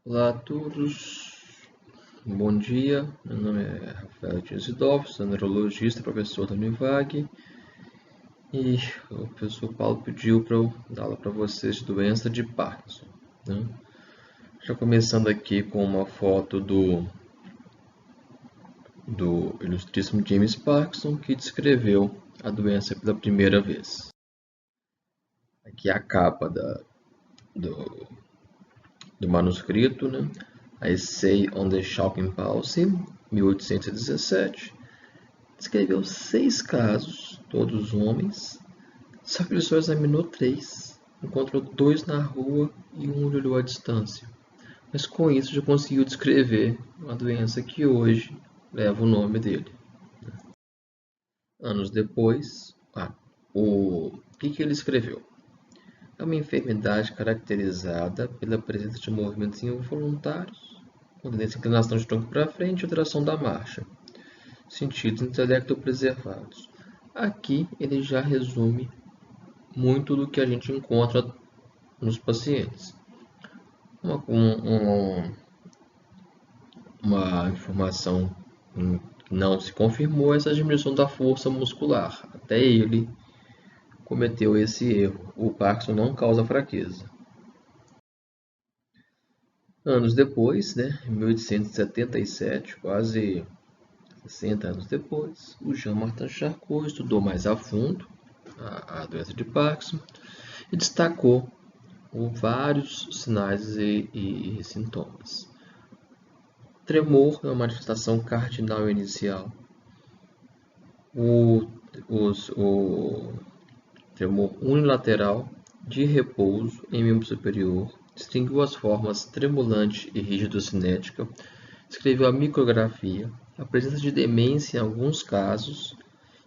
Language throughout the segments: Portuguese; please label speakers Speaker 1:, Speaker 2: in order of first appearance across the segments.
Speaker 1: Olá a todos, bom dia. Meu nome é Rafael Tisidolfo, sou neurologista, professor da Univag, e o professor Paulo pediu para eu dar aula para vocês de doença de Parkinson, né? Já começando aqui com uma foto do ilustríssimo James Parkinson, que descreveu a doença pela primeira vez. Aqui é a capa do, do manuscrito, né? A Essay on the Shocking Palsy, 1817. Descreveu 6 casos, todos homens, só que ele só examinou 3. Encontrou 2 na rua e um olhou à distância. Mas com isso já conseguiu descrever uma doença que hoje leva o nome dele. Anos depois, o que ele escreveu? É uma enfermidade caracterizada pela presença de movimentos involuntários, com tendência à inclinação de tronco para frente e alteração da marcha. Sentidos intelecto preservados. Aqui ele já resume muito do que a gente encontra nos pacientes. Uma informação que não se confirmou é essa diminuição da força muscular. Até ele cometeu esse erro. O Parkinson não causa fraqueza. Anos depois, em 1877, quase 60 anos depois, o Jean-Martin Charcot estudou mais a fundo a doença de Parkinson e destacou vários sinais e sintomas. Tremor é uma manifestação cardinal inicial. O tremor unilateral de repouso em membro superior. Distinguiu as formas tremulante e rígido-cinética. Escreveu a micrografia, a presença de demência em alguns casos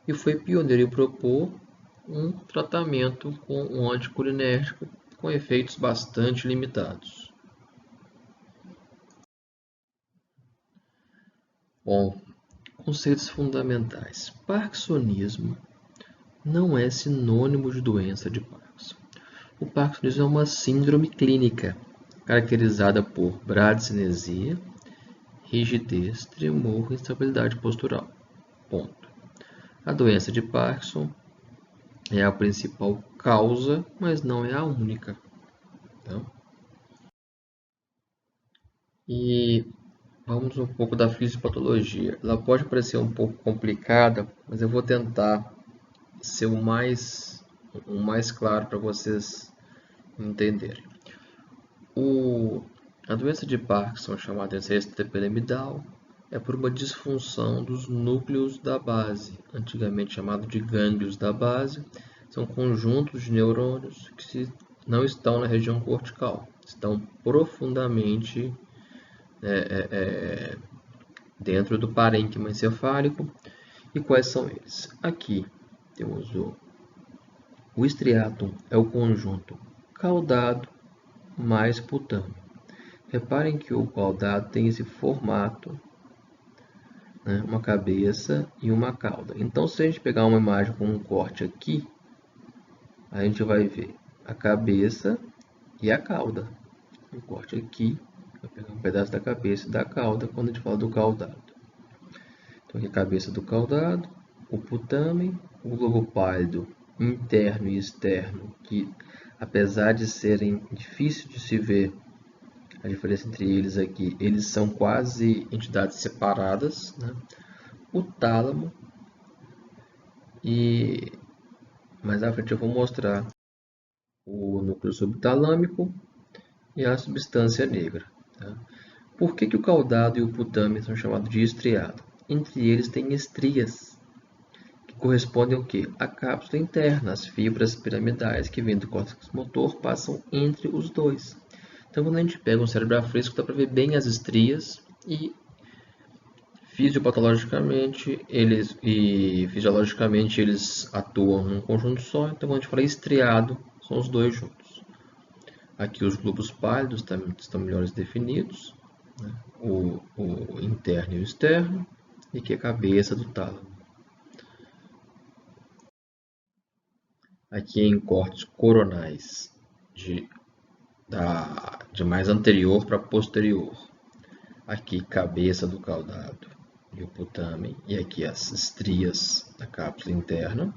Speaker 1: e foi pioneiro em propor um tratamento com um anticolinérgico com efeitos bastante limitados. Bom, conceitos fundamentais. Parkinsonismo não é sinônimo de doença de Parkinson. O parkinsonismo é uma síndrome clínica caracterizada por bradicinesia, rigidez, tremor e instabilidade postural. Ponto. A doença de Parkinson é a principal causa, mas não é a única. Tá? E vamos um pouco da fisiopatologia. Ela pode parecer um pouco complicada, mas eu vou tentar ser o mais claro para vocês entenderem. A doença de Parkinson, chamada doença piramidal, é por uma disfunção dos núcleos da base, antigamente chamado de gânglios da base. São conjuntos de neurônios que não estão na região cortical, estão profundamente dentro do parênquima encefálico. E quais são eles? Aqui temos o estriatum, é o conjunto caudado mais putâneo. Reparem que o caudado tem esse formato, uma cabeça e uma cauda. Então, se a gente pegar uma imagem com um corte aqui, a gente vai ver a cabeça e a cauda. Um corte aqui, vai pegar um pedaço da cabeça e da cauda quando a gente fala do caudado. Então, aqui a cabeça do caudado, o putamen, o globo pálido interno e externo, que apesar de serem difíceis de se ver a diferença entre eles aqui, eles são quase entidades separadas, O tálamo, e mais à frente eu vou mostrar o núcleo subtalâmico e a substância negra. Tá? Por que o caudado e o putamen são chamados de estriado? Entre eles tem estrias, que correspondem ao quê? A cápsula interna, as fibras piramidais que vêm do córtex motor passam entre os dois. Então, quando a gente pega um cérebro a fresco, dá para ver bem as estrias e fisiopatologicamente e fisiologicamente eles atuam num conjunto só. Então, quando a gente fala estriado, são os dois juntos. Aqui os globos pálidos estão melhores definidos, o interno e o externo, e aqui a cabeça do tálamo. Aqui em cortes coronais de mais anterior para posterior. Aqui, cabeça do caudado e o putamen, e aqui as estrias da cápsula interna.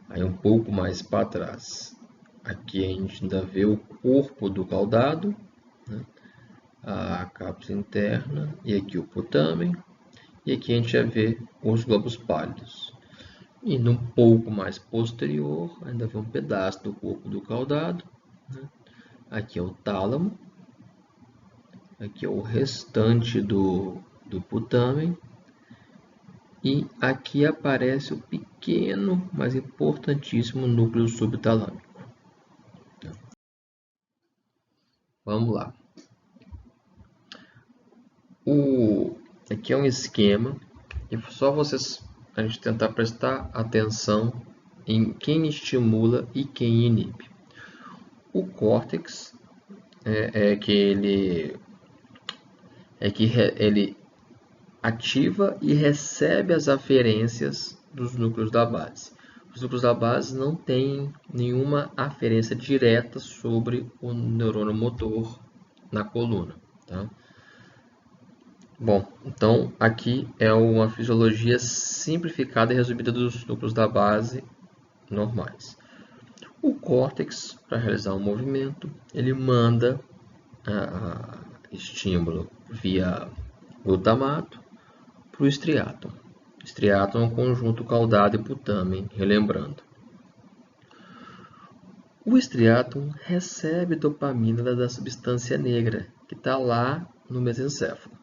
Speaker 1: Aí um pouco mais para trás, aqui a gente ainda vê o corpo do caudado, né? A cápsula interna, e aqui o putamen, e aqui a gente já vê os globos pálidos. E um pouco mais posterior, ainda vê um pedaço do corpo do caudado, né? Aqui é o tálamo, aqui é o restante do putamen, e aqui aparece o pequeno, mas importantíssimo núcleo subtalâmico. Vamos lá. Aqui é um esquema, e só a gente tentar prestar atenção em quem estimula e quem inibe. O córtex ele ativa e recebe as aferências dos núcleos da base. Os núcleos da base não têm nenhuma aferência direta sobre o neurônio motor na coluna, tá? Bom, então aqui é uma fisiologia simplificada e resumida dos núcleos da base normais. O córtex, para realizar um movimento, ele manda estímulo via glutamato para o estriatum. Estriatum é um conjunto caudado e putamen, relembrando. O estriatum recebe dopamina da substância negra, que está lá no mesencéfalo.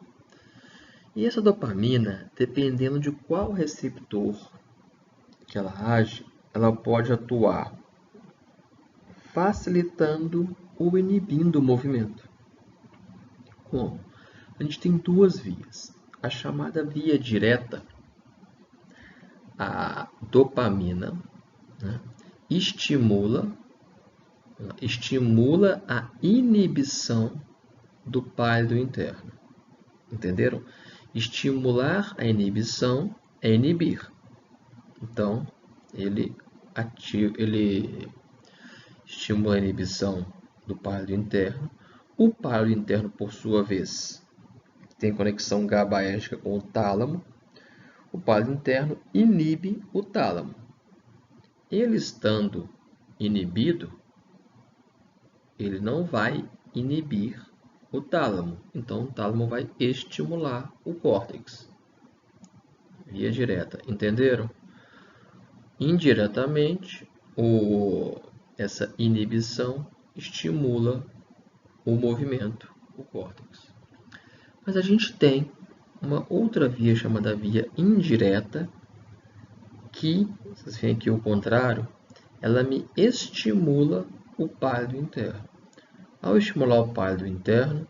Speaker 1: E essa dopamina, dependendo de qual receptor que ela age, ela pode atuar facilitando ou inibindo o movimento. Como? A gente tem duas vias. A chamada via direta, a dopamina, né, estimula a inibição do pálido interno. Entenderam? Estimular a inibição é inibir. Então, ele estimula a inibição do pálido interno. O pálido interno, por sua vez, tem conexão GABAérgica com o tálamo. O pálido interno inibe o tálamo. Ele estando inibido, ele não vai inibir o tálamo. Então, o tálamo vai estimular o córtex. Via direta. Entenderam? Indiretamente, essa inibição estimula o movimento, o córtex. Mas a gente tem uma outra via chamada via indireta, que, vocês veem aqui o contrário, ela me estimula o pálido interno. Ao estimular o pálido interno,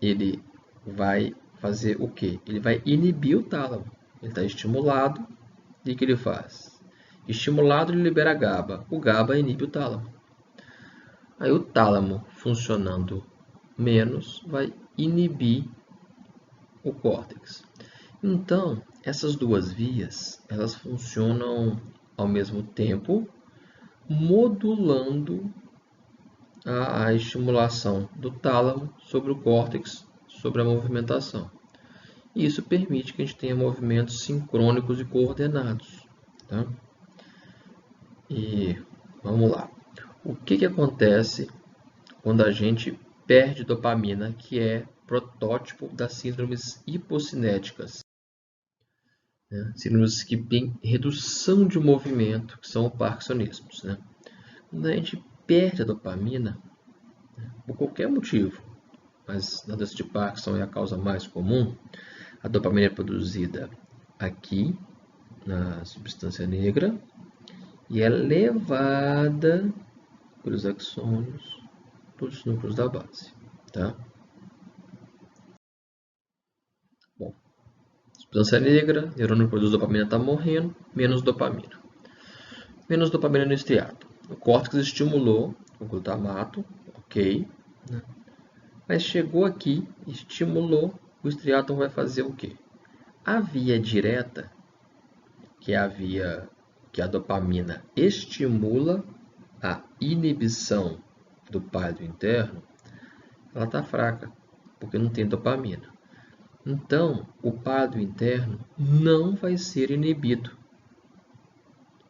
Speaker 1: ele vai fazer o quê? Ele vai inibir o tálamo. Ele está estimulado, e o que ele faz? Estimulado, ele libera GABA. O GABA inibe o tálamo. Aí o tálamo, funcionando menos, vai inibir o córtex. Então, essas duas vias, elas funcionam ao mesmo tempo, modulando a estimulação do tálamo sobre o córtex, sobre a movimentação. E isso permite que a gente tenha movimentos sincrônicos e coordenados. Tá? E vamos lá. O que acontece quando a gente perde dopamina, que é protótipo das síndromes hipocinéticas? Síndromes que têm redução de movimento, que são parkinsonismos. Quando a gente perde a dopamina, por qualquer motivo, mas na doença de Parkinson é a causa mais comum, a dopamina é produzida aqui, na substância negra, e é levada pelos axônios, pelos núcleos da base. Tá? Bom, substância negra, neurônio produz dopamina, está morrendo, menos dopamina. Menos dopamina no estriato. O córtex estimulou o glutamato, ok. Mas chegou aqui, estimulou, o estriato vai fazer o quê? A via direta, que é a via que a dopamina estimula a inibição do pálido interno, ela está fraca, porque não tem dopamina. Então, o pálio interno não vai ser inibido,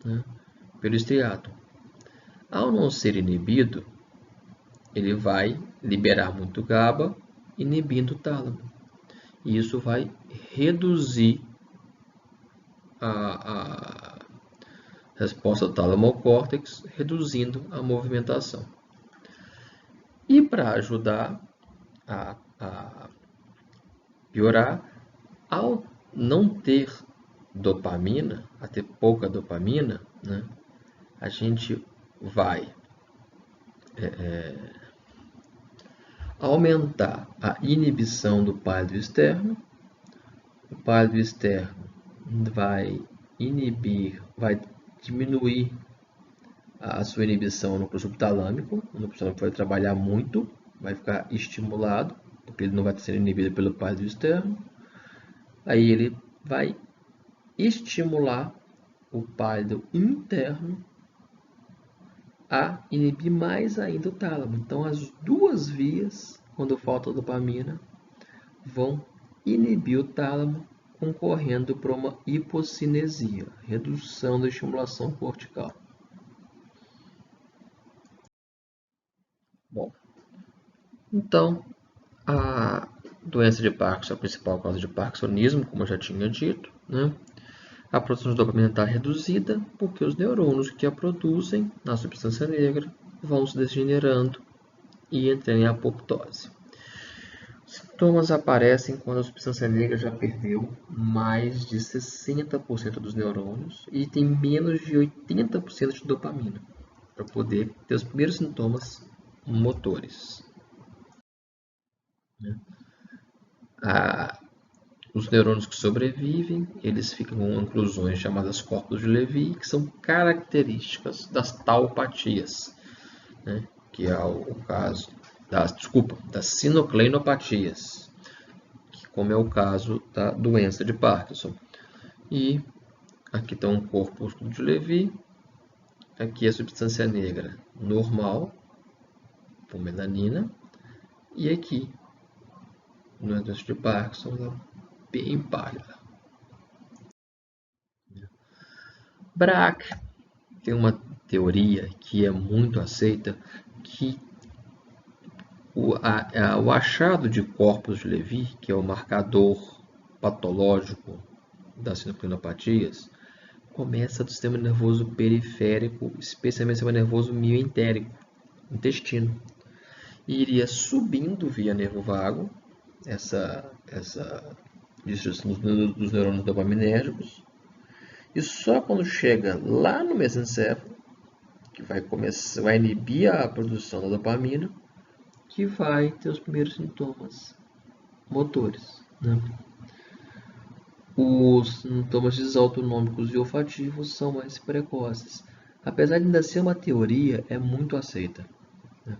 Speaker 1: né, pelo estriatum. Ao não ser inibido, ele vai liberar muito GABA, inibindo o tálamo. E isso vai reduzir a resposta do tálamo ao córtex, reduzindo a movimentação. E para ajudar a piorar, ao não ter dopamina, a ter pouca dopamina, né, a gente vai aumentar a inibição do pálio externo. O pálio externo vai diminuir a sua inibição no núcleo subtalâmico. O núcleo subtalâmico vai trabalhar muito, vai ficar estimulado, porque ele não vai ser inibido pelo pálio externo. Aí ele vai estimular o pálio interno a inibir mais ainda o tálamo. Então, as duas vias, quando falta dopamina, vão inibir o tálamo, concorrendo para uma hipocinesia, redução da estimulação cortical. Bom, então, a doença de Parkinson é a principal causa de parkinsonismo, como eu já tinha dito, né? A produção de dopamina está reduzida porque os neurônios que a produzem na substância negra vão se degenerando e entrando em apoptose. Os sintomas aparecem quando a substância negra já perdeu mais de 60% dos neurônios e tem menos de 80% de dopamina para poder ter os primeiros sintomas motores. Os neurônios que sobrevivem, eles ficam com inclusões chamadas corpos de Levy, que são características das taupatias, né? Que é o caso das sinocleinopatias, como é o caso da doença de Parkinson. E aqui está um corpúsculo de Levy, aqui a substância negra normal, com melanina, e aqui, na doença de Parkinson, ela bem pálida. Braque tem uma teoria que é muito aceita, que o achado de corpos de Levy, que é o marcador patológico das sinoclinopatias, começa do sistema nervoso periférico, especialmente o sistema nervoso mioentérico, intestino, e iria subindo via nervo vago, essa distribuição dos neurônios dopaminérgicos, e só quando chega lá no mesencéfalo, que vai inibir a produção da dopamina, que vai ter os primeiros sintomas motores, né? Os sintomas desautonômicos e olfativos são mais precoces. Apesar de ainda ser uma teoria, é muito aceita, né?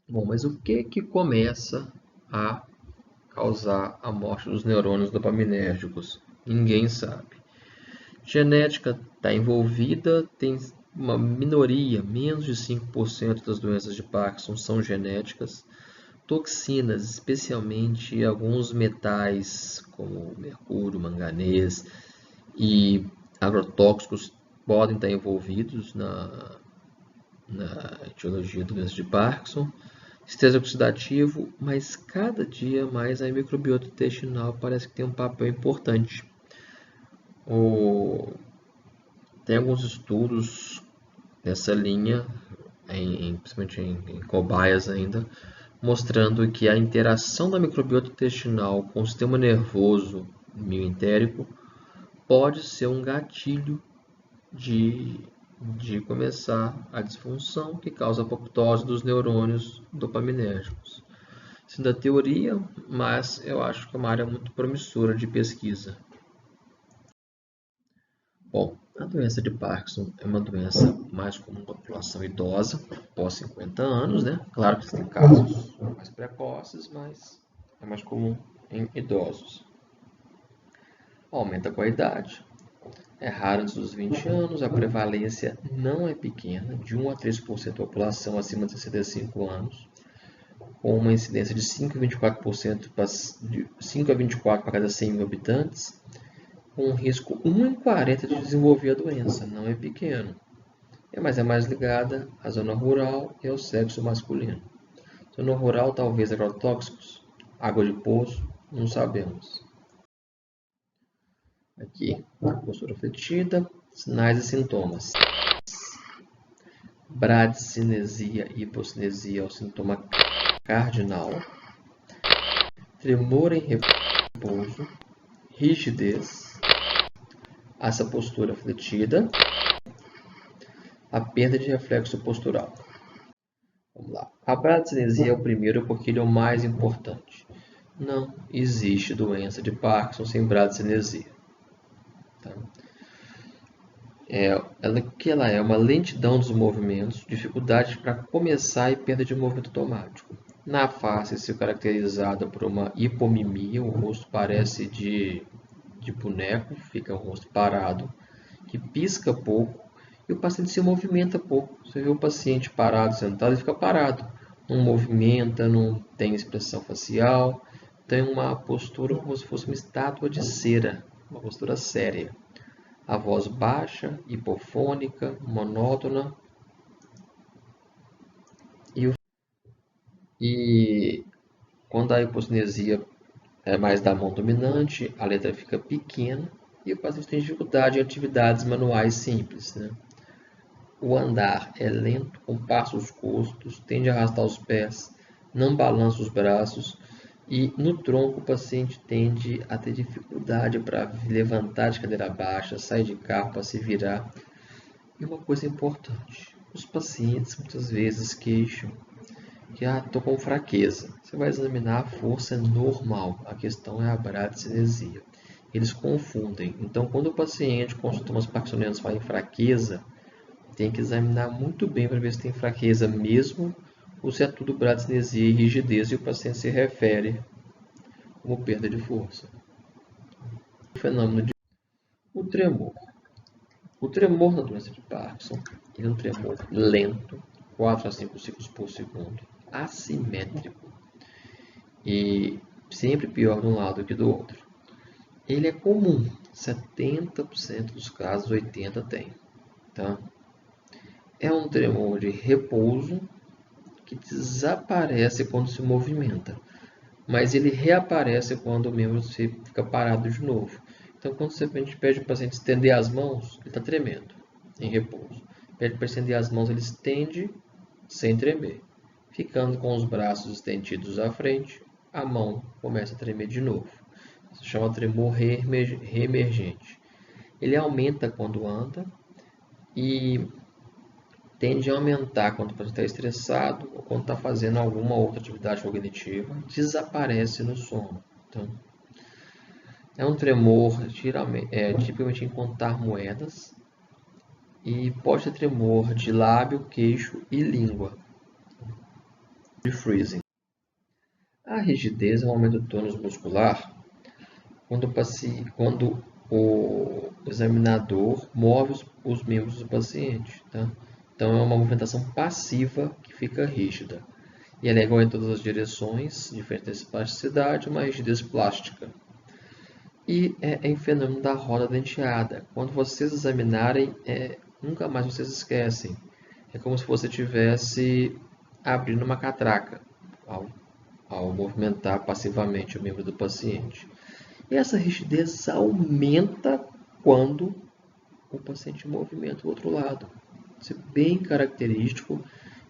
Speaker 1: Bom, mas o que começa a causar a morte dos neurônios dopaminérgicos? Ninguém sabe. Genética está envolvida, tem uma minoria, menos de 5% das doenças de Parkinson são genéticas. Toxinas, especialmente alguns metais como mercúrio, manganês e agrotóxicos, podem estar envolvidos na etiologia da doença de Parkinson. Estresse oxidativo, mas cada dia mais a microbiota intestinal parece que tem um papel importante. Tem alguns estudos nessa linha, principalmente em cobaias ainda, mostrando que a interação da microbiota intestinal com o sistema nervoso mioentérico pode ser um gatilho de começar a disfunção que causa a apoptose dos neurônios dopaminérgicos. Isso da teoria, mas eu acho que é uma área muito promissora de pesquisa. Bom, a doença de Parkinson é uma doença mais comum na população idosa, após 50 anos, né? Claro que tem casos mais precoces, mas é mais comum em idosos. Aumenta com a idade, É raro antes dos 20 anos, a prevalência não é pequena, de 1 a 3% da população acima de 65 anos, com uma incidência de 5,24% de 5 a 24 para cada 100 mil habitantes, com um risco 1 em 40 de desenvolver a doença, não é pequeno. Mas é mais ligada à zona rural e ao sexo masculino. Zona rural, talvez agrotóxicos, água de poço, não sabemos. Aqui, postura fletida, sinais e sintomas. Bradicinesia e hipocinesia é o sintoma cardinal. Tremor em repouso, rigidez, essa postura fletida, a perda de reflexo postural. Vamos lá. A bradicinesia é o primeiro porque ele é o mais importante. Não existe doença de Parkinson sem bradicinesia. Tá? Ela é uma lentidão dos movimentos, dificuldade para começar e perda de movimento automático. Na face, se caracterizada por uma hipomimia, o rosto parece de boneco, fica o rosto parado, que pisca pouco e o paciente se movimenta pouco. Você vê o paciente parado, sentado, ele fica parado. Não movimenta, não tem expressão facial, tem uma postura como se fosse uma estátua de cera, uma postura séria. A voz baixa, hipofônica, monótona. E quando a hipocinesia é mais da mão dominante, a letra fica pequena e o paciente tem dificuldade em atividades manuais simples. Né? O andar é lento, com passos curtos, tende a arrastar os pés, não balança os braços e no tronco o paciente tende a ter dificuldade para levantar de cadeira baixa, sair de carro para se virar. E uma coisa importante, os pacientes muitas vezes queixam que estou com fraqueza. Você vai examinar, a força é normal, a questão é a bradicinesia. Eles confundem. Então, quando o paciente com sintomas parkinsonianos fala em fraqueza, tem que examinar muito bem para ver se tem fraqueza mesmo ou se é tudo bradicinesia e rigidez e o paciente se refere como perda de força. O fenômeno de o tremor. O tremor na doença de Parkinson é um tremor lento, 4 a 5 ciclos por segundo, assimétrico e sempre pior de um lado que do outro. Ele é comum, 70% dos casos, 80% tem. Tá? É um tremor de repouso que desaparece quando se movimenta, mas ele reaparece quando o membro fica parado de novo. Então, quando a gente pede para o paciente estender as mãos, ele está tremendo, em repouso. Pede para estender as mãos, ele estende sem tremer. Ficando com os braços estendidos à frente, a mão começa a tremer de novo. Isso se chama tremor reemergente. Ele aumenta quando anda e tende a aumentar quando o paciente está estressado ou quando está fazendo alguma outra atividade cognitiva, desaparece no sono. Então, é um tremor tipicamente em contar moedas e pode ter tremor de lábio, queixo e língua. De freezing. A rigidez é um aumento do tônus muscular quando o examinador move os membros do paciente. Tá? Então, é uma movimentação passiva que fica rígida. E ela é igual em todas as direções, diferente de plasticidade, uma rigidez plástica. E é em fenômeno da roda denteada. Quando vocês examinarem, nunca mais vocês esquecem. É como se você estivesse abrindo uma catraca ao movimentar passivamente o membro do paciente. E essa rigidez aumenta quando o paciente movimenta o outro lado. Isso é bem característico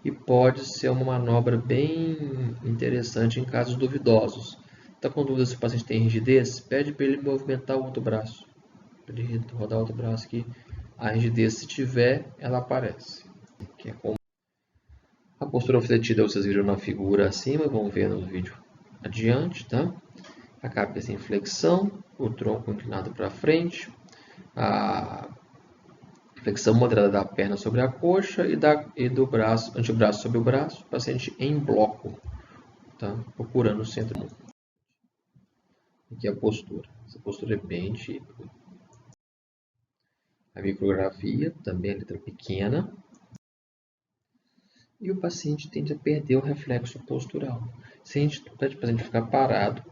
Speaker 1: e pode ser uma manobra bem interessante em casos duvidosos. Está com dúvida se o paciente tem rigidez? Pede para ele movimentar o outro braço. Para ele rodar o outro braço que a rigidez, se tiver, ela aparece. Que é como a postura fletida vocês viram na figura acima, vão ver no vídeo adiante, tá? A cabeça em flexão, o tronco inclinado para frente, a flexão moderada da perna sobre a coxa e do antebraço sobre o braço, paciente em bloco, tá? Procurando o centro. Aqui a postura. Essa postura é bem típica. a micrografia, também a letra pequena, e o paciente tende a perder o reflexo postural. Se a gente pede para o paciente ficar parado,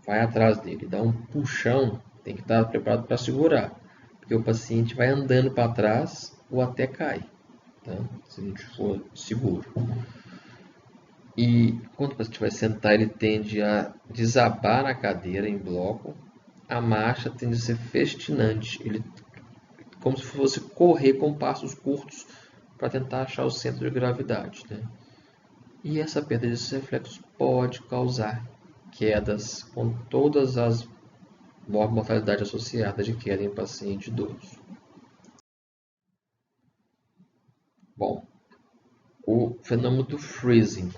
Speaker 1: vai atrás dele, dá um puxão, tem que estar preparado para segurar, porque o paciente vai andando para trás ou até cai, tá? Se não for seguro. E quando o paciente vai sentar, ele tende a desabar na cadeira em bloco, a marcha tende a ser festinante, como se fosse correr com passos curtos para tentar achar o centro de gravidade, né? E essa perda desses reflexos pode causar quedas com todas as mortalidades associadas de queda em paciente idoso. Bom, o fenômeno do freezing.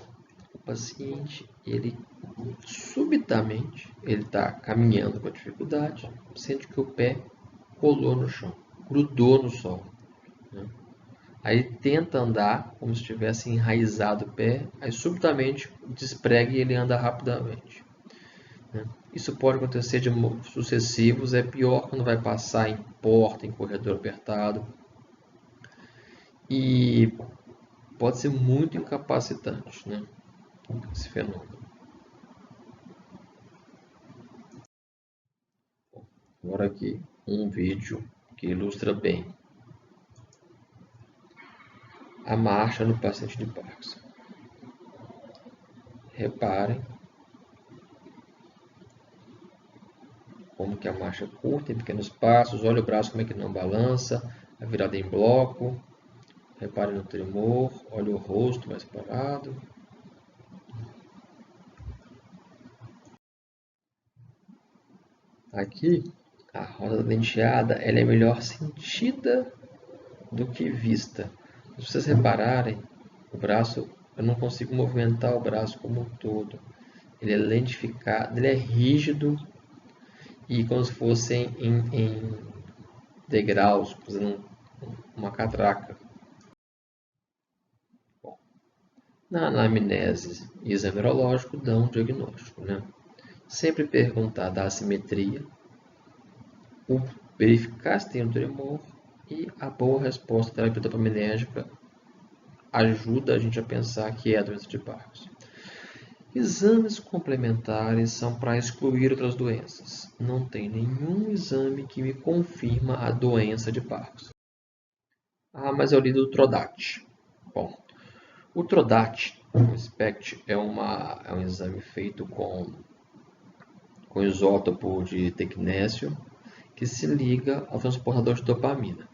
Speaker 1: O paciente, ele subitamente, ele está caminhando com dificuldade, sente que o pé colou no chão, grudou no solo, né? Aí tenta andar como se tivesse enraizado o pé, aí subitamente desprega e ele anda rapidamente, né? Isso pode acontecer de sucessivos, é pior quando vai passar em porta, em corredor apertado, e pode ser muito incapacitante, né, esse fenômeno. Agora aqui um vídeo que ilustra bem a marcha no paciente de Parkinson. Reparem como que a marcha é curta, em pequenos passos. Olha o braço como é que não balança, a virada em bloco. Reparem no tremor, olha o rosto mais parado. Aqui, a roda denteada ela é melhor sentida do que vista. Se vocês repararem, o braço, eu não consigo movimentar o braço como um todo. Ele é lentificado, ele é rígido e como se fossem em degraus, fazendo uma catraca. Bom, na anamnese e exame neurológico dão um diagnóstico, né? Sempre perguntar da assimetria, verificar se tem um tremor e a boa resposta da terapia dopaminérgica ajuda a gente a pensar que é a doença de Parkinson. Exames complementares são para excluir outras doenças. Não tem nenhum exame que me confirma a doença de Parkinson. Ah, mas eu li do TRODAT. Bom, o TRODAT, o SPECT, é um exame feito com isótopo de tecnésio que se liga ao transportador de dopamina.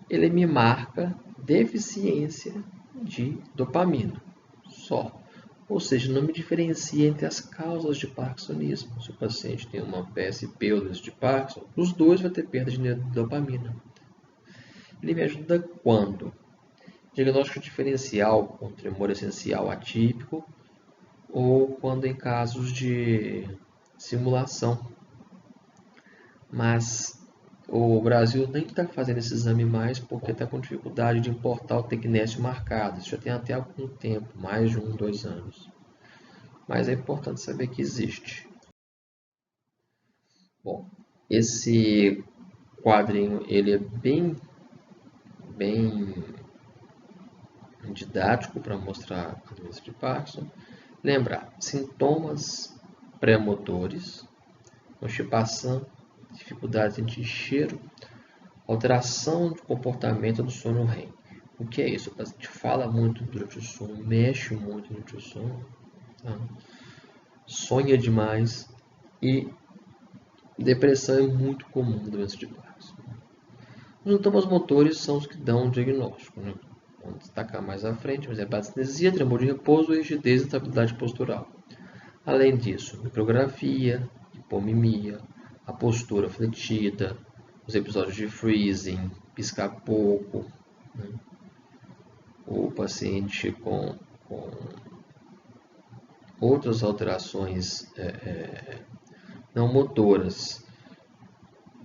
Speaker 1: Ele me marca deficiência de dopamina, só. Ou seja, não me diferencia entre as causas de parkinsonismo. Se o paciente tem uma PSP ou doença de Parkinson, os dois vão ter perda de dopamina. Ele me ajuda quando? Diagnóstico diferencial com tremor essencial atípico ou quando em casos de simulação. Mas o Brasil nem está fazendo esse exame mais porque está com dificuldade de importar o tecnésio marcado. Isso já tem até algum tempo, mais de 1, 2 anos. Mas é importante saber que existe. Bom, esse quadrinho ele é bem didático para mostrar a doença de Parkinson. Lembrar, sintomas pré-motores, constipação, dificuldade de sentir cheiro, alteração de comportamento do sono REM. O que é isso? O paciente fala muito durante o sono, mexe muito durante o sono, tá? Sonha demais e depressão é muito comum na doença de Parkinson. Os sintomas motores são os que dão o diagnóstico, né? Vamos destacar mais à frente, mas é parestesia, tremor de repouso, rigidez e instabilidade postural. Além disso, micrografia, hipomimia, a postura fletida, os episódios de freezing, piscar pouco, né? O paciente com outras alterações não motoras,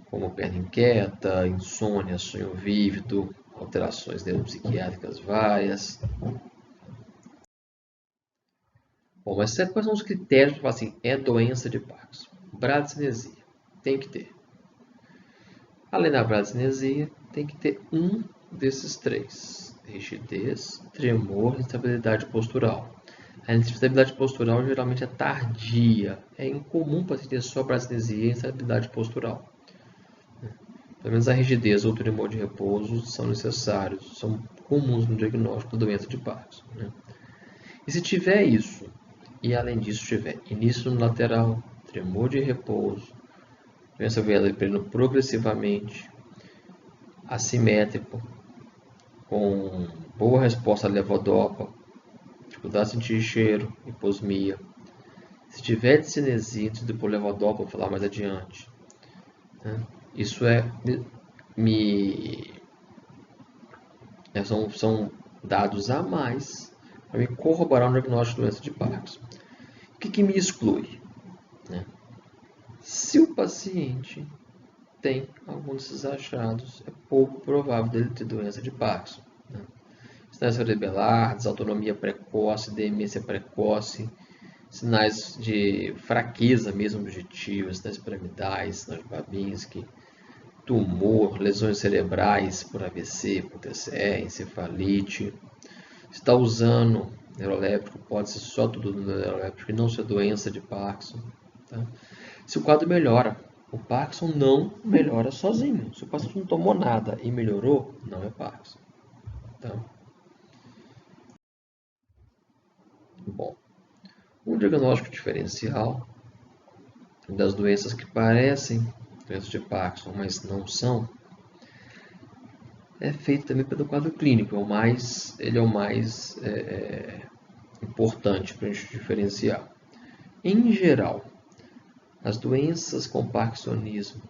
Speaker 1: como perna inquieta, insônia, sonho vívido, alterações neuropsiquiátricas várias. Bom, mas quais são os critérios para falar assim, é doença de Parkinson? Bradicinesia, tem que ter. Além da bradicinesia, tem que ter um desses três: rigidez, tremor e instabilidade postural. A instabilidade postural geralmente é tardia. É incomum o paciente ter só brasilesia e instabilidade postural. Pelo menos a rigidez ou o tremor de repouso são necessários, são comuns no diagnóstico da doença de Parkinson. E se tiver isso, e além disso tiver início no lateral, tremor de repouso, doença ventricular progressivamente, assimétrico, com boa resposta à levodopa, dificuldade de sentir cheiro, hiposmia. Se tiver discinesia antes de levodopa, vou falar mais adiante. Isso são dados a mais para me corroborar o diagnóstico de doença de Parkinson. O que me exclui? Se o paciente tem algum desses achados, é pouco provável dele ter doença de Parkinson. Sinais cerebelar, desautonomia precoce, demência precoce, sinais de fraqueza mesmo objetiva, sinais piramidais, sinais de Babinski, tumor, lesões cerebrais por AVC, por TCE, encefalite. Se está usando neuroléptico, pode ser só tudo neuroléptico e não ser doença de Parkinson. Tá? Se o quadro melhora, o Parkinson não melhora sozinho. Se o paciente não tomou nada e melhorou, não é Parkinson. Tá? Bom, um diagnóstico diferencial das doenças que parecem doenças de Parkinson, mas não são, é feito também pelo quadro clínico. Ele é o mais importante para a gente diferenciar. Em geral, as doenças com parkinsonismo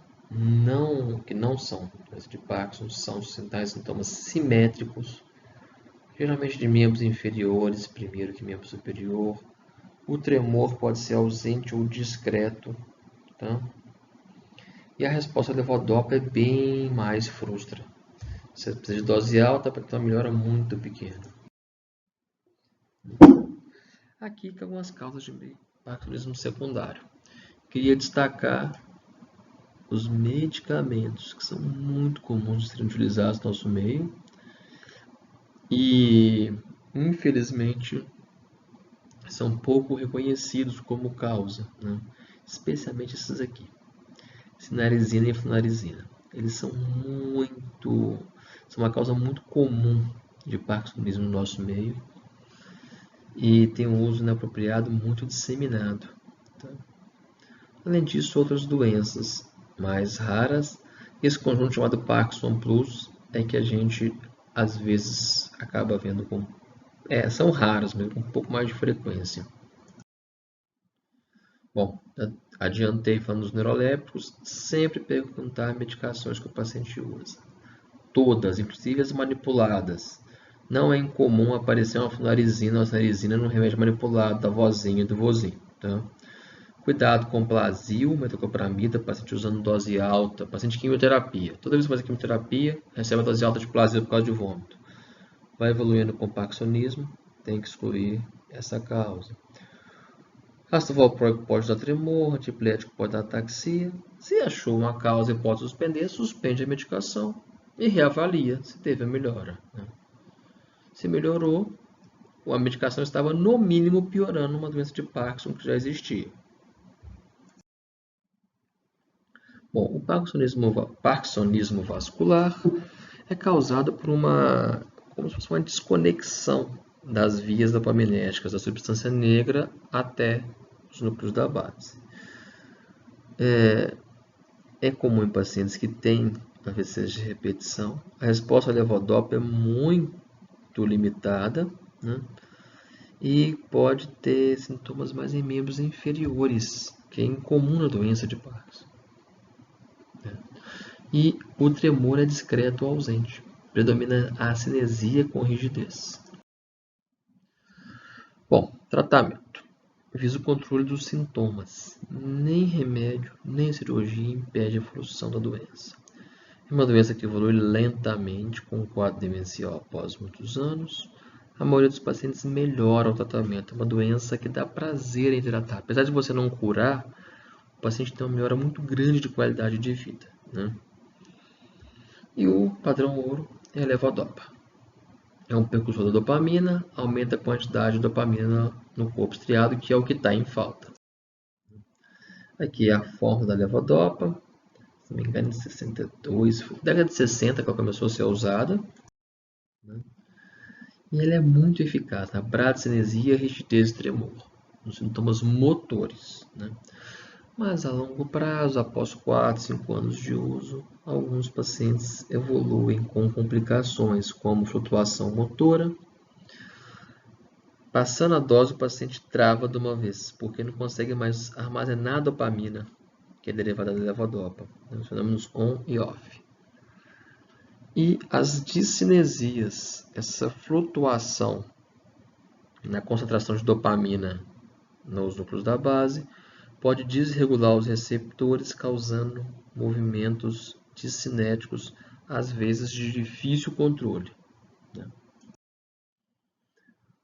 Speaker 1: que não são doenças de Parkinson são sintomas simétricos, geralmente de membros inferiores primeiro que membro superior. O tremor pode ser ausente ou discreto, tá? E a resposta levodopa é bem mais frustra. Você precisa de dose alta para ter uma melhora muito pequena. Aqui estão algumas causas de parkinsonismo secundário. Queria destacar os medicamentos que são muito comuns de serem utilizados no nosso meio e, infelizmente, são pouco reconhecidos como causa, especialmente esses aqui, sinarizina e flunarizina. Eles são uma causa muito comum de parkinsonismo no nosso meio e tem um uso inapropriado muito disseminado. Tá? Além disso, outras doenças mais raras, esse conjunto chamado Parkinson Plus é que a gente às vezes acaba vendo são raras, mas com um pouco mais de frequência. Bom, adiantei falando dos neurolépticos, sempre perguntar medicações que o paciente usa. Todas, inclusive as manipuladas. Não é incomum aparecer uma flunarizina ou sinarizina no remédio manipulado da vozinha e do vozinho. Tá? Cuidado com Plasil, metoclopramida, paciente usando dose alta, paciente de quimioterapia. Toda vez que faz quimioterapia, recebe uma dose alta de Plasil por causa de vômito. Vai evoluindo com parkinsonismo, tem que excluir essa causa. Ácido valproico pode dar tremor, antiplético pode dar ataxia. Se achou uma causa e pode suspender, suspende a medicação e reavalia se teve a melhora. Se melhorou, a medicação estava no mínimo piorando uma doença de Parkinson que já existia. Bom, o parkinsonismo vascular é causado por como se fosse uma desconexão das vias dopaminéticas da substância negra até os núcleos da base. É comum em pacientes que têm AVCs de repetição. A resposta à levodopa é muito limitada, e pode ter sintomas mais em membros inferiores, que é incomum na doença de Parkinson. E o tremor é discreto ou ausente. Predomina a cinesia com rigidez. Bom, tratamento. Visa o controle dos sintomas. Nem remédio, nem cirurgia impede a evolução da doença. É uma doença que evolui lentamente com o quadro demencial após muitos anos. A maioria dos pacientes melhora o tratamento. É uma doença que dá prazer em tratar. Apesar de você não curar, o paciente tem uma melhora muito grande de qualidade de vida. E o padrão ouro é a levodopa. É um precursor da dopamina, aumenta a quantidade de dopamina no corpo estriado, que é o que está em falta. Aqui é a fórmula da levodopa, se não me engano, em 62, década de 60 que ela começou a ser usada. E ela é muito eficaz na bradicinesia, rigidez e tremor, nos sintomas motores. Mas a longo prazo, após 4, 5 anos de uso, alguns pacientes evoluem com complicações como flutuação motora. Passando a dose, o paciente trava de uma vez, porque não consegue mais armazenar a dopamina, que é derivada da levodopa, os fenômenos on e off. E as discinesias, essa flutuação na concentração de dopamina nos núcleos da base, pode desregular os receptores, causando movimentos discinéticos, às vezes de difícil controle.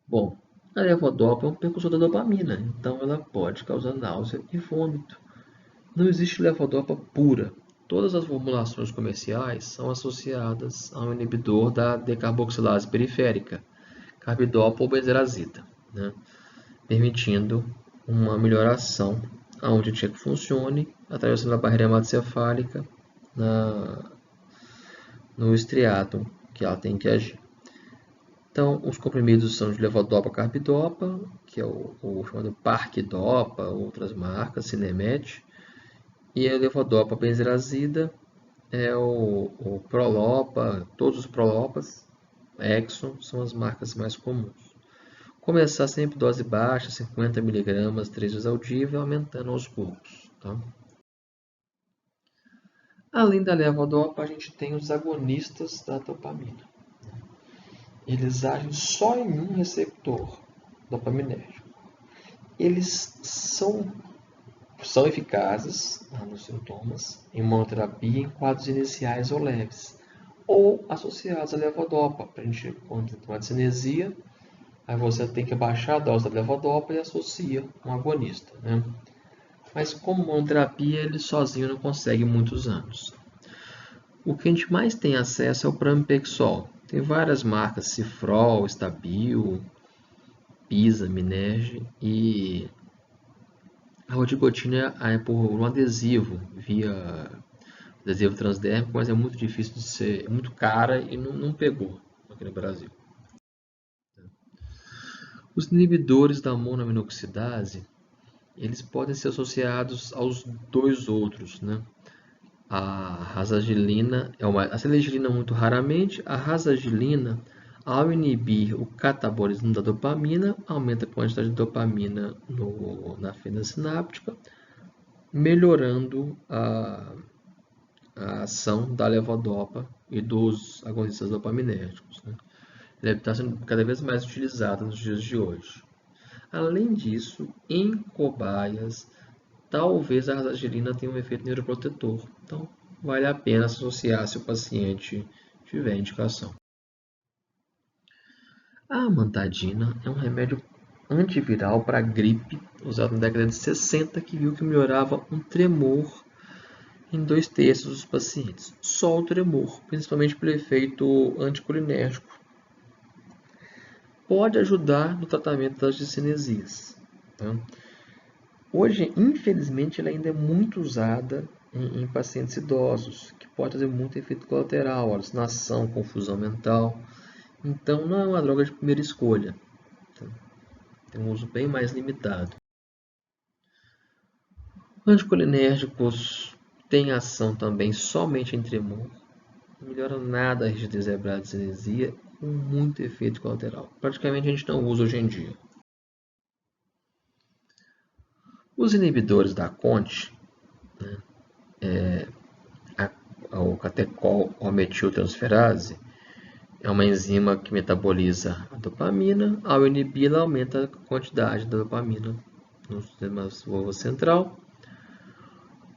Speaker 1: Bom, a levodopa é um precursor da dopamina, então ela pode causar náusea e vômito. Não existe levodopa pura. Todas as formulações comerciais são associadas a um inibidor da decarboxilase periférica, carbidopa ou benzerazida, permitindo uma melhoração aonde tinha que funcione, atravessando a barreira hematocefálica no estriatum, que ela tem que agir. Então, os comprimidos são de levodopa carbidopa, que é o chamado Parquidopa, outras marcas, Cinemet, e a levodopa benzerazida é o Prolopa, todos os Prolopas, Exxon, são as marcas mais comuns. Começar sempre dose baixa, 50 mg 3 vezes ao dia, e aumentando aos poucos. Tá? Além da levodopa, a gente tem os agonistas da dopamina. Eles agem só em um receptor dopaminérgico. Eles são eficazes nos sintomas, em monoterapia, em quadros iniciais ou leves, ou associados à levodopa. Para a gente, quando tem uma discinesia, aí você tem que baixar a dose da levodopa e associa um agonista. Mas como monoterapia, ele sozinho não consegue muitos anos. O que a gente mais tem acesso é o pramipexol. Tem várias marcas, Cifrol, Stabil, Pisa, Minerge, e a rodigotina é por um adesivo, via adesivo transdérmico, mas é muito difícil de ser, é muito cara e não pegou aqui no Brasil. Os inibidores da monoaminoxidase, eles podem ser associados aos dois outros, A rasagilina é uma acetilgilina muito raramente. A rasagilina, ao inibir o catabolismo da dopamina, aumenta a quantidade de dopamina na fenda sináptica, melhorando a ação da levodopa e dos agonistas dopaminérgicos. Ele está sendo cada vez mais utilizado nos dias de hoje. Além disso, em cobaias, talvez a rasagilina tenha um efeito neuroprotetor. Então, vale a pena associar se o paciente tiver indicação. A amantadina é um remédio antiviral para gripe, usado na década de 60, que viu que melhorava um tremor em 2/3 dos pacientes. Só o tremor, principalmente pelo efeito anticolinérgico. Pode ajudar no tratamento das discinesias. Hoje, infelizmente, ela ainda é muito usada em pacientes idosos, que pode trazer muito efeito colateral, alucinação, confusão mental. Então, não é uma droga de primeira escolha. Tem um uso bem mais limitado. Anticolinérgicos têm ação também somente em tremor. Não melhora nada a rigidez e bradicinesia, com muito efeito colateral. Praticamente a gente não usa hoje em dia. Os inibidores da CONT, o catecol ou metiltransferase, é uma enzima que metaboliza a dopamina. Ao inibi-la, aumenta a quantidade da dopamina no sistema nervoso central.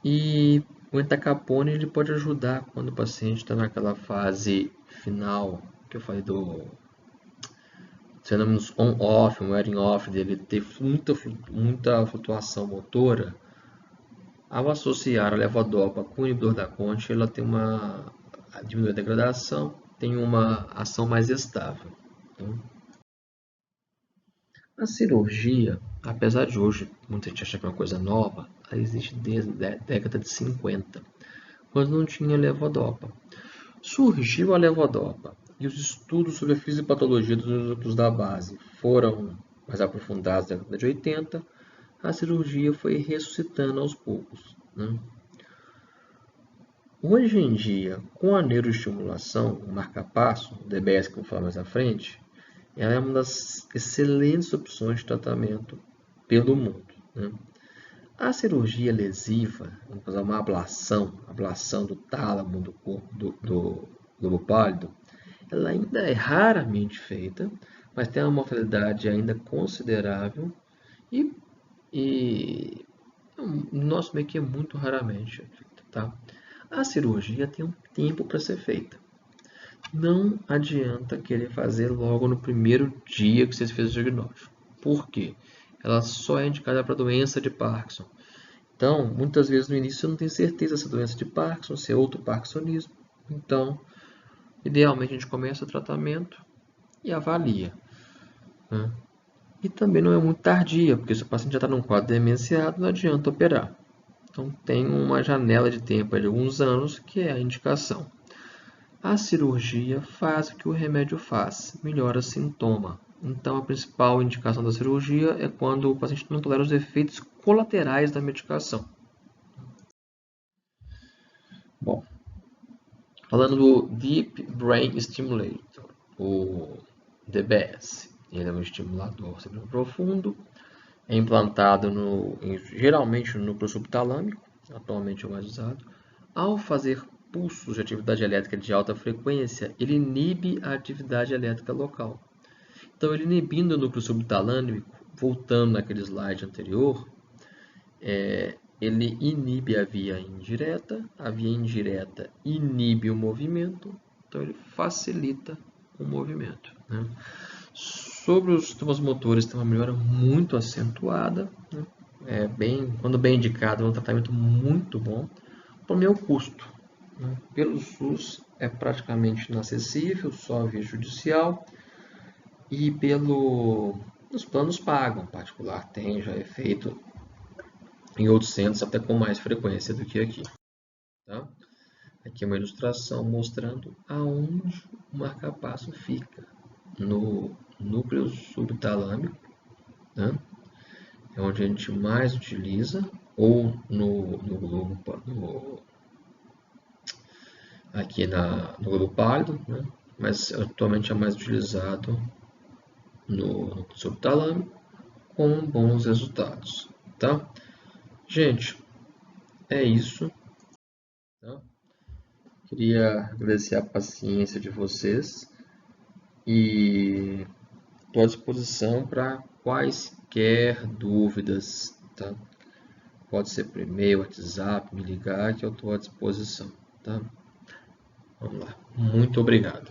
Speaker 1: E o entacapone ele pode ajudar quando o paciente está naquela fase final que eu falei do fenômenos on-off, um wearing-off, dele ter muita flutuação motora. Ao associar a levodopa com o inibidor da CONT, ela tem uma diminui a degradação, tem uma ação mais estável. Então, a cirurgia, apesar de hoje muita gente achar que é uma coisa nova, ela existe desde a década de 50, quando não tinha levodopa. Surgiu a levodopa e os estudos sobre a fisiopatologia dos núcleos da base foram mais aprofundados na década de 80, a cirurgia foi ressuscitando aos poucos, né? Hoje em dia, com a neuroestimulação, o marca-passo, o DBS que eu vou falar mais à frente, ela é uma das excelentes opções de tratamento pelo mundo, né? A cirurgia lesiva, vamos fazer uma ablação do tálamo do corpo do globo pálido, ela ainda é raramente feita, mas tem uma mortalidade ainda considerável e no nosso meio que é muito raramente feita, tá? A cirurgia tem um tempo para ser feita. Não adianta querer fazer logo no primeiro dia que você fez o diagnóstico. Por quê? Ela só é indicada para doença de Parkinson. Então, muitas vezes no início você não tem certeza se é doença de Parkinson, se é outro parkinsonismo. Então, idealmente a gente começa o tratamento e avalia, né? E também não é muito tardia, porque se o paciente já está num quadro demenciado, não adianta operar. Então, tem uma janela de tempo de alguns anos que é a indicação. A cirurgia faz o que o remédio faz, melhora sintoma. Então, a principal indicação da cirurgia é quando o paciente não tolera os efeitos colaterais da medicação. Bom, falando do Deep Brain Stimulator, o DBS. Ele é um estimulador cerebral profundo, é implantado geralmente no núcleo subtalâmico, atualmente é o mais usado. Ao fazer pulsos de atividade elétrica de alta frequência, ele inibe a atividade elétrica local. Então, ele inibindo o núcleo subtalâmico, voltando naquele slide anterior, ele inibe a via indireta inibe o movimento, então ele facilita o movimento, né? Sobre os sistemas motores, tem uma melhora muito acentuada, né? Quando bem indicado, é um tratamento muito bom. O problema é o custo, né? Pelo SUS é praticamente inacessível, só via judicial, e os planos pagam, particular tem, já é feito em outros centros até com mais frequência do que aqui, tá? Aqui é uma ilustração mostrando aonde o marca-passo fica, no núcleo subtalâmico, né? É onde a gente mais utiliza, ou no globo, aqui no globo pálido, né? Mas atualmente é mais utilizado no subtalâmico, com bons resultados, tá? Gente, é isso, tá? Queria agradecer a paciência de vocês e estou à disposição para quaisquer dúvidas, tá? Pode ser por e-mail, WhatsApp, me ligar que eu estou à disposição, tá? Vamos lá. Muito obrigado.